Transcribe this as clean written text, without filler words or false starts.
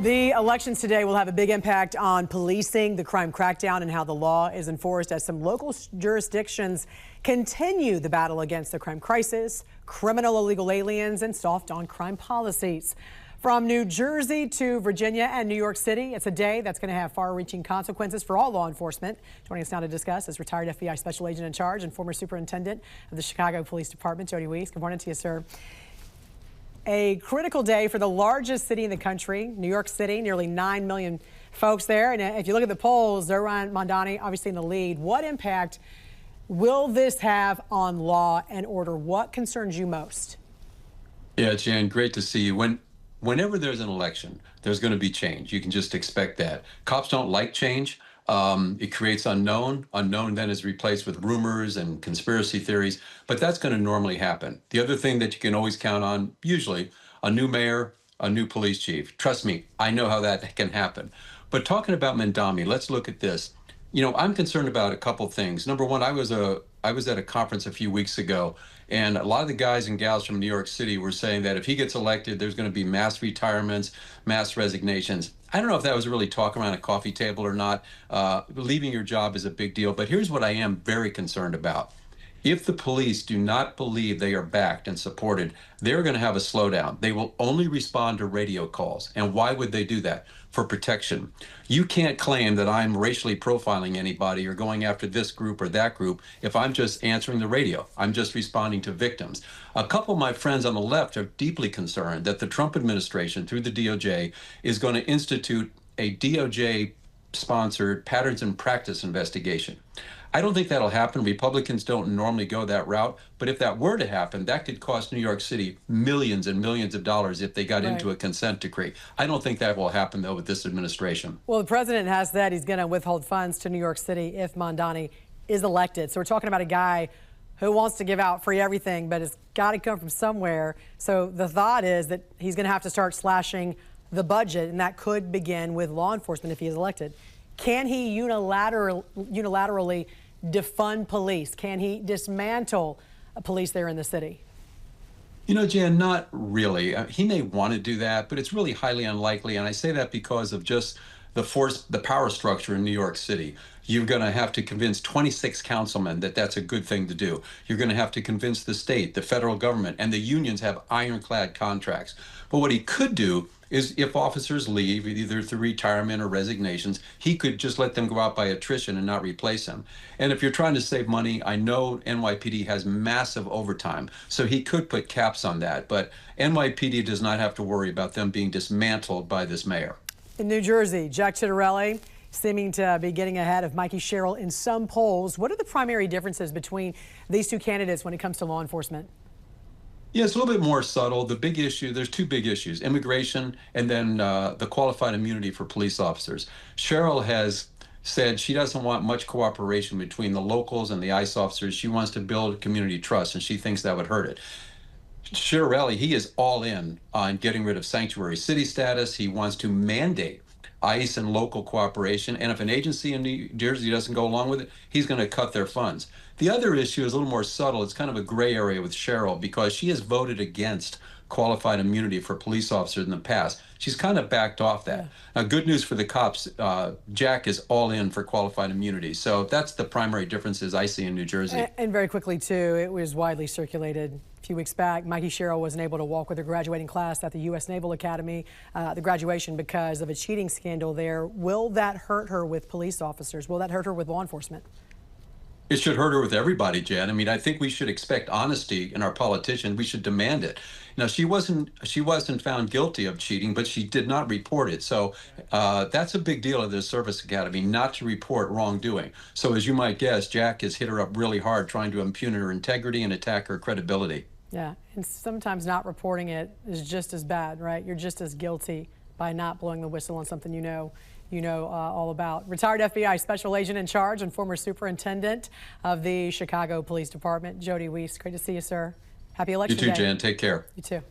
The elections today will have a big impact on policing, the crime crackdown, and how the law is enforced as some local jurisdictions continue the battle against the crime crisis, criminal illegal aliens, and soft on crime policies. From New Jersey to Virginia and New York City, it's a day that's going to have far-reaching consequences for all law enforcement. Joining us now to discuss is retired FBI Special Agent in Charge and former Superintendent of the Chicago Police Department, Jody Weis. Good morning to you, sir. A critical day for the largest city in the country, New York City, nearly 9 million folks there. And if you look at the polls, Zohran Mamdani obviously in the lead. What impact will this have on law and order? What concerns you most? Yeah, Jan, great to see you. Whenever there's an election, there's going to be change. You can just expect that. Cops don't like change. It creates unknown. Unknown then is replaced with rumors and conspiracy theories, but that's going to normally happen. The other thing that you can always count on, usually, a new mayor, a new police chief. Trust me, I know how that can happen. But talking about Mamdani, let's look at this. You know, I'm concerned about a couple things. Number one, I was at a conference a few weeks ago, and a lot of the guys and gals from New York City were saying that if he gets elected, there's going to be mass retirements, mass resignations. I don't know if that was really talk around a coffee table or not. Leaving your job is a big deal, but here's what I am very concerned about. If the police do not believe they are backed and supported, they're going to have a slowdown. They will only respond to radio calls. And why would they do that? For protection. You can't claim that I'm racially profiling anybody or going after this group or that group if I'm just answering the radio. I'm just responding to victims. A couple of my friends on the left are deeply concerned that the Trump administration, through the DOJ, is going to institute a DOJ-sponsored patterns and practice investigation. I don't think that'll happen. Republicans don't normally go that route. But if that were to happen, that could cost New York City millions and millions of dollars if they got into a consent decree. I don't think that will happen, though, with this administration. Well, the president has said he's going to withhold funds to New York City if Mamdani is elected. So we're talking about a guy who wants to give out free everything, but it's got to come from somewhere. So the thought is that he's going to have to start slashing the budget, and that could begin with law enforcement if he is elected. Can he unilaterally defund police? Can he dismantle police there in the city? You know, Jan, not really. He may want to do that, but it's really highly unlikely. And I say that because of just the power structure in New York City. You're going to have to convince 26 councilmen that that's a good thing to do. You're going to have to convince the state, the federal government, and the unions have ironclad contracts. But what he could do is if officers leave, either through retirement or resignations, he could just let them go out by attrition and not replace them. And if you're trying to save money, I know NYPD has massive overtime, so he could put caps on that. But NYPD does not have to worry about them being dismantled by this mayor. In New Jersey, Jack Ciattarelli seeming to be getting ahead of Mikey Sherrill in some polls. What are the primary differences between these two candidates when it comes to law enforcement? Yeah, it's a little bit more subtle. The big issue, there's two big issues, immigration and then the qualified immunity for police officers. Sherrill has said she doesn't want much cooperation between the locals and the ICE officers. She wants to build community trust, and she thinks that would hurt it. Ciattarelli, he is all in on getting rid of sanctuary city status. He wants to mandate ICE and local cooperation, and if an agency in New Jersey doesn't go along with it, he's going to cut their funds. The other issue is a little more subtle. It's kind of a gray area with Sherrill because she has voted against qualified immunity for police officers in the past. She's kind of backed off that. Now, good news for the cops, Jack is all in for qualified immunity. So that's the primary differences I see in New Jersey. And very quickly, too, it was widely circulated a few weeks back. Mikey Sherrill wasn't able to walk with her graduating class at the U.S. Naval Academy, the graduation, because of a cheating scandal there. Will that hurt her with police officers? Will that hurt her with law enforcement? It should hurt her with everybody, Jan. I mean, I think we should expect honesty in our politicians. We should demand it. Now, she wasn't found guilty of cheating, but she did not report it. So that's a big deal at the Service Academy, not to report wrongdoing. So as you might guess, Jack has hit her up really hard, trying to impugn her integrity and attack her credibility. Yeah, and sometimes not reporting it is just as bad, right? You're just as guilty by not blowing the whistle on something you know all about. Retired FBI Special Agent in Charge and former Superintendent of the Chicago Police Department, Jody Weis. Great to see you, sir. Happy election day. You too, Jan. Take care. You too.